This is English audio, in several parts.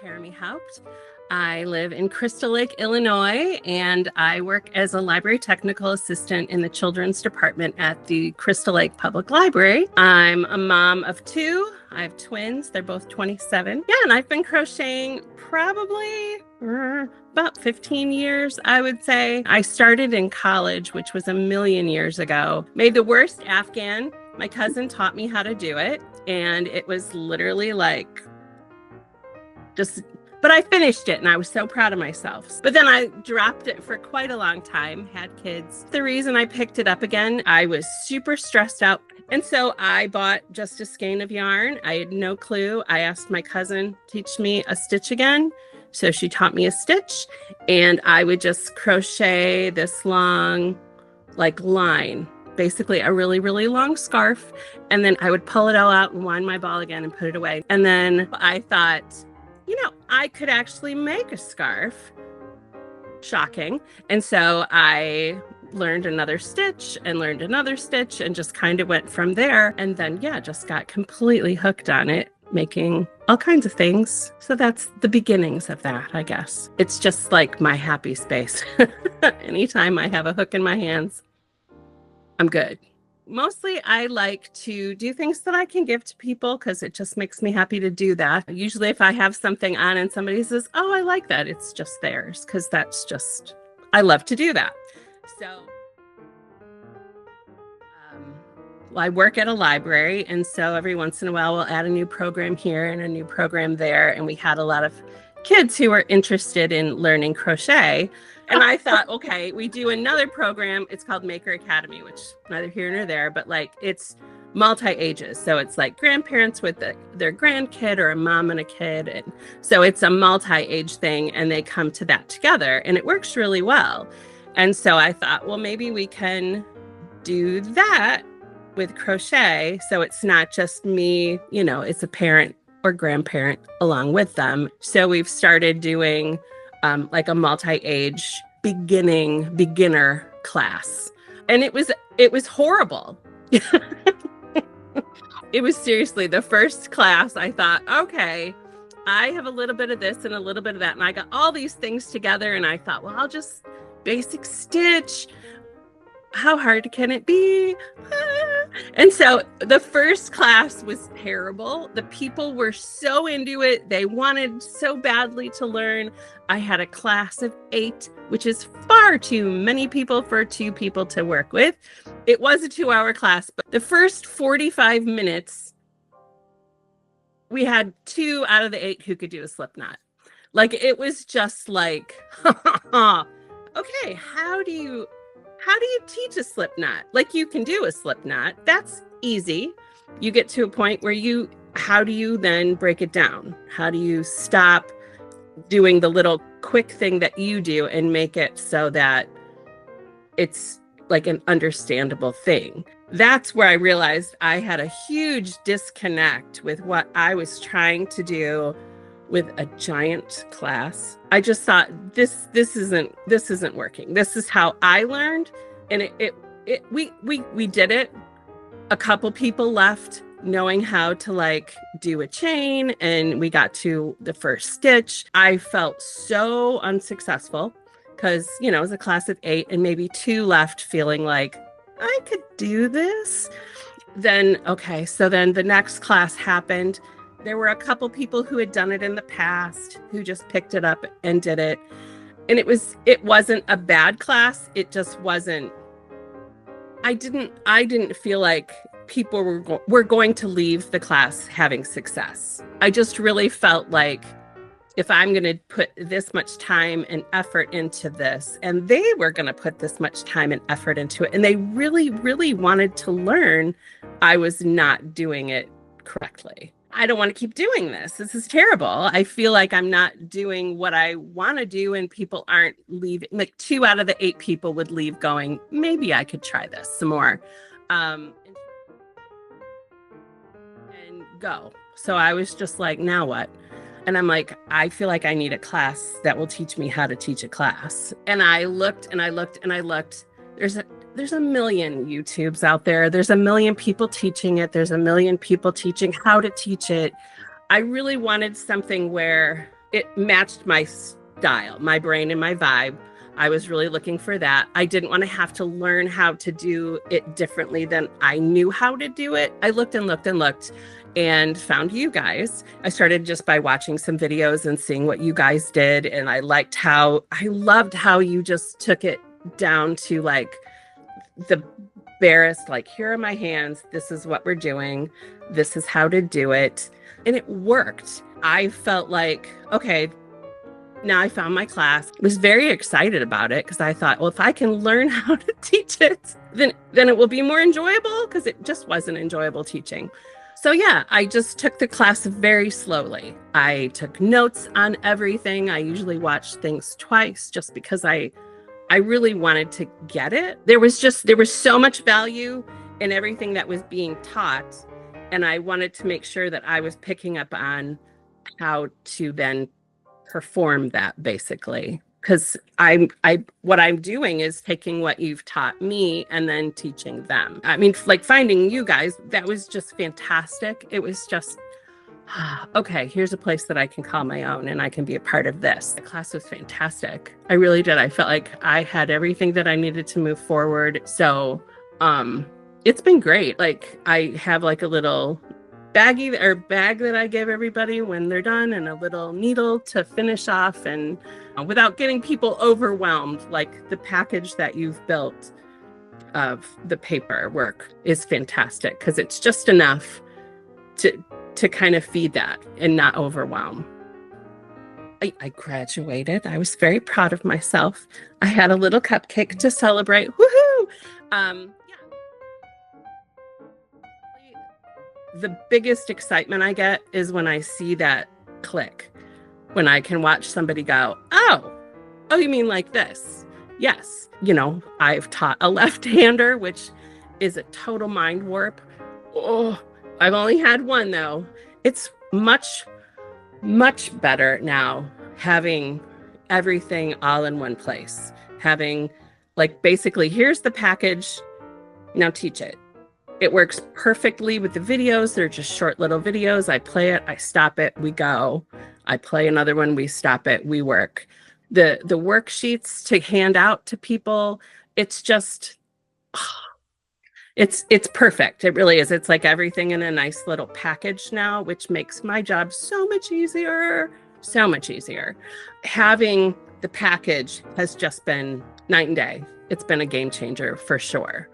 Karamy Haupt. I live in Crystal Lake, Illinois, and I work as a library technical assistant in the children's department at the Crystal Lake Public Library. I'm a mom of two. I have twins. They're both 27. Yeah, and I've been crocheting probably about 15 years, I would say. I started in college, which was a million years ago. Made the worst Afghan. My cousin taught me how to do it, and it was literally like but I finished it and I was so proud of myself. But then I dropped it for quite a long time, had kids. The reason I picked it up again, I was super stressed out. And so I bought just a skein of yarn. I had no clue. I asked my cousin to teach me a stitch again. So she taught me a stitch, and I would just crochet this long, line, basically a really, really long scarf. And then I would pull it all out and wind my ball again and put it away. And then I thought, I could actually make a scarf. Shocking. And so I learned another stitch and just kind of went from there. And then, just got completely hooked on it, making all kinds of things. So that's the beginnings of that, I guess. It's just like my happy space. Anytime I have a hook in my hands, I'm good. Mostly I like to do things that I can give to people because it just makes me happy to do that. Usually if I have something on and somebody says, oh, I like that, it's just theirs, because I love to do that. So I work at a library, and so every once in a while we'll add a new program here and a new program there. And we had a lot of kids who were interested in learning crochet. And I thought, okay, we do another program. It's called Maker Academy, which neither here nor there, but it's multi-ages. So it's like grandparents with their grandkid or a mom and a kid. And so it's a multi-age thing, and they come to that together, and it works really well. And so I thought, well, maybe we can do that with crochet. So it's not just me, it's a parent or grandparent along with them. So we've started doing a multi-age beginner class. And it was horrible. It was seriously the first class. I thought, okay, I have a little bit of this and a little bit of that. And I got all these things together, and I thought, well, I'll just basic stitch. How hard can it be? And so the first class was terrible. The people were so into it. They wanted so badly to learn. I had a class of 8, which is far too many people for 2 people to work with. It was a 2-hour class, but the first 45 minutes, we had 2 out of the 8 who could do a slip knot. It was just okay, how do you teach a slip knot? You can do a slip knot. That's easy. You get to a point where how do you then break it down? How do you stop doing the little quick thing that you do and make it so that it's an understandable thing? That's where I realized I had a huge disconnect with what I was trying to do with a giant class. I just thought this isn't working. This is how I learned, and we did it. A couple people left knowing how to do a chain, and we got to the first stitch. I felt so unsuccessful because it was a class of 8, and maybe 2 left feeling like I could do this. Then the next class happened. There were a couple people who had done it in the past who just picked it up and did it. And it wasn't a bad class. It just wasn't. I didn't feel like people were going to leave the class having success. I just really felt like if I'm going to put this much time and effort into this, and they were going to put this much time and effort into it, and they really, really wanted to learn, I was not doing it correctly. I don't want to keep doing this. This is terrible. I feel like I'm not doing what I want to do, and people aren't leaving. 2 out of the 8 people would leave going, maybe I could try this some more. And go. So I was just like, now what? And I'm like, I feel like I need a class that will teach me how to teach a class. And I looked and I looked and I looked. There's a million YouTubes out there. There's a million people teaching it. There's a million people teaching how to teach it. I really wanted something where it matched my style, my brain and my vibe. I was really looking for that. I didn't want to have to learn how to do it differently than I knew how to do it. I looked and looked and looked and found you guys. I started just by watching some videos and seeing what you guys did. And I loved how you just took it down to like the barest, like, here are my hands. This is what we're doing. This is how to do it. And it worked. I felt like, okay, now I found my class. I was very excited about it because I thought, well, if I can learn how to teach it, then it will be more enjoyable, because it just wasn't enjoyable teaching. So yeah, I just took the class very slowly. I took notes on everything. I usually watch things twice just because I really wanted to get it. There was so much value in everything that was being taught. And I wanted to make sure that I was picking up on how to then perform that, basically. Because what I'm doing is taking what you've taught me and then teaching them. I mean, like finding you guys, that was just fantastic. It was just, okay, here's a place that I can call my own and I can be a part of this. The class was fantastic. I really did. I felt like I had everything that I needed to move forward. So it's been great. Like, I have like a little bag that I give everybody when they're done, and a little needle to finish off, and without getting people overwhelmed. Like, the package that you've built of the paper work is fantastic, because it's just enough to kind of feed that and not overwhelm. I graduated. I was very proud of myself. I had a little cupcake to celebrate. Woohoo! The biggest excitement I get is when I see that click, when I can watch somebody go, oh, you mean like this? Yes. You know, I've taught a left-hander, which is a total mind warp. Oh, I've only had one though. It's much, much better now having everything all in one place. Having, like, basically, here's the package, now teach it. It works perfectly with the videos. They're just short little videos. I play it, I stop it, we go. I play another one, we stop it, we work. The worksheets to hand out to people, it's just, it's perfect. It really is. It's like everything in a nice little package now, which makes my job so much easier, so much easier. Having the package has just been night and day. It's been a game changer for sure.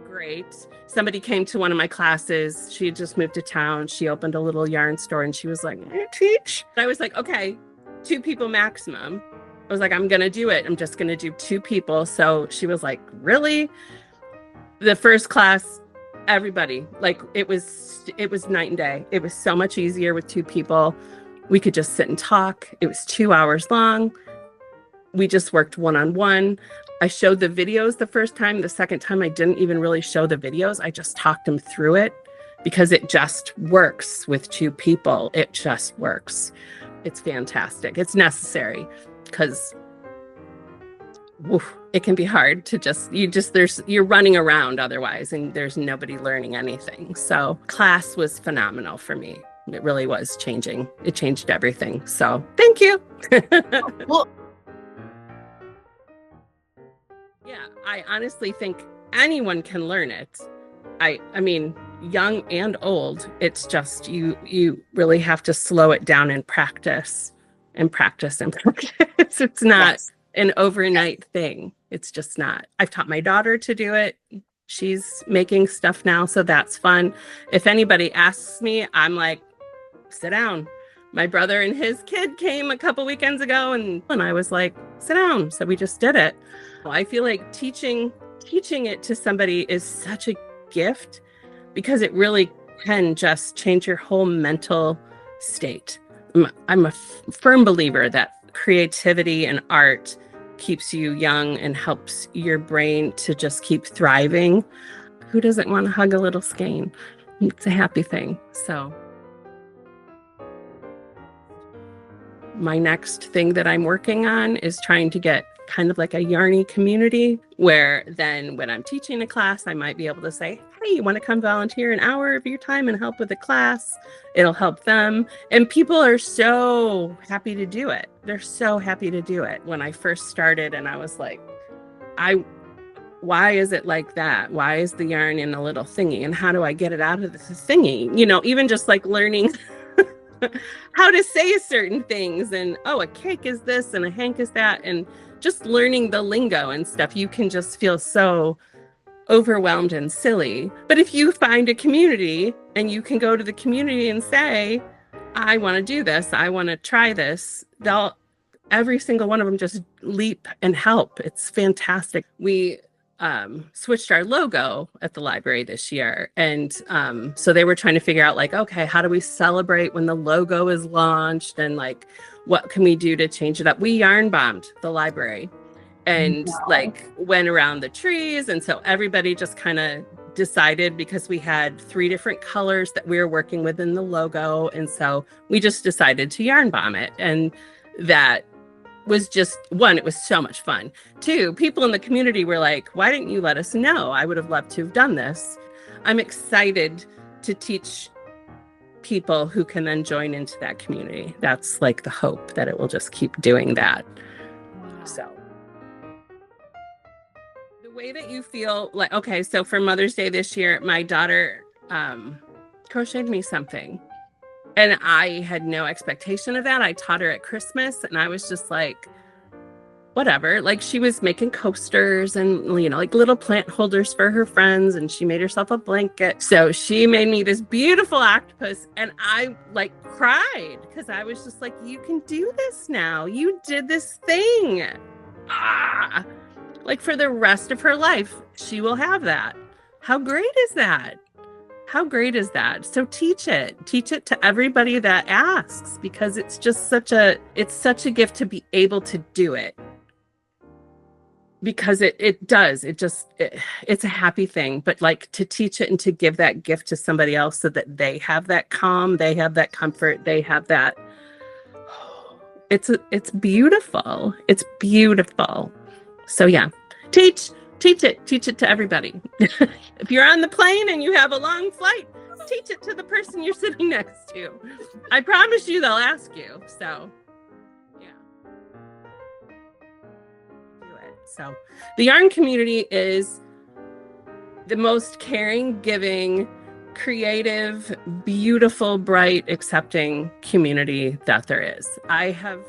Great. Somebody came to one of my classes. She had just moved to town. She opened a little yarn store and she was like, I teach. I was like, okay, 2 people maximum. I was like, I'm going to do it. I'm just going to do 2 people. So she was like, really? The first class, everybody, like, it was night and day. It was so much easier with 2 people. We could just sit and talk. It was 2 hours long. We just worked one-on-one. I showed the videos the first time. The second time, I didn't even really show the videos. I just talked them through it, because it just works with 2 people. It just works. It's fantastic. It's necessary, because it can be hard to you're running around otherwise, and there's nobody learning anything. So class was phenomenal for me. It really was changing. It changed everything. So thank you. Well, yeah, I honestly think anyone can learn it. I mean, young and old. It's just you really have to slow it down and practice and practice and practice. It's not an overnight thing. It's just not. I've taught my daughter to do it. She's making stuff now, so that's fun. If anybody asks me, I'm like, sit down. My brother and his kid came a couple weekends ago, and I was like, sit down. So we just did it. I feel like teaching it to somebody is such a gift, because it really can just change your whole mental state. I'm a firm believer that creativity and art keeps you young and helps your brain to just keep thriving. Who doesn't want to hug a little skein? It's a happy thing. So my next thing that I'm working on is trying to get kind of like a yarny community, where then when I'm teaching a class, I might be able to say, hey, you want to come volunteer an hour of your time and help with the class? It'll help them. And people are so happy to do it. They're so happy to do it. When I first started and I was like, why is it like that? Why is the yarn in a little thingy? And how do I get it out of the thingy? You know, even just like learning how to say certain things, and a cake is this and a hank is that, and just learning the lingo and stuff, you can just feel so overwhelmed and silly. But if you find a community and you can go to the community and say, I want to do this, I want to try this, every single one of them just leap and help. It's fantastic. We switched our logo at the library this year. And so they were trying to figure out like, okay, how do we celebrate when the logo is launched? And like, what can we do to change it up? We yarn bombed the library and like went around the trees. And so everybody just kind of decided, because we had 3 different colors that we were working with in the logo. And so we just decided to yarn bomb it. And that was just, 1, it was so much fun. 2, people in the community were like, why didn't you let us know? I would have loved to have done this. I'm excited to teach people who can then join into that community. That's like the hope, that it will just keep doing that. So the way that you feel like, okay, so for Mother's Day this year, my daughter crocheted me something. And I had no expectation of that. I taught her at Christmas and I was just like, whatever. Like she was making coasters and, you know, like little plant holders for her friends. And she made herself a blanket. So she made me this beautiful octopus. And I like cried because I was just like, you can do this now. You did this thing. Like for the rest of her life, she will have that. How great is that? How great is that? So teach it to everybody that asks, because it's just such a gift to be able to do it, because it's a happy thing, but like to teach it and to give that gift to somebody else so that they have that calm, they have that comfort, they have that. It's beautiful. It's beautiful. So yeah, teach it to everybody. If you're on the plane and you have a long flight, teach it to the person you're sitting next to. I promise you they'll ask you. So yeah, do it. So the yarn community is the most caring, giving, creative, beautiful, bright, accepting community that there is. I have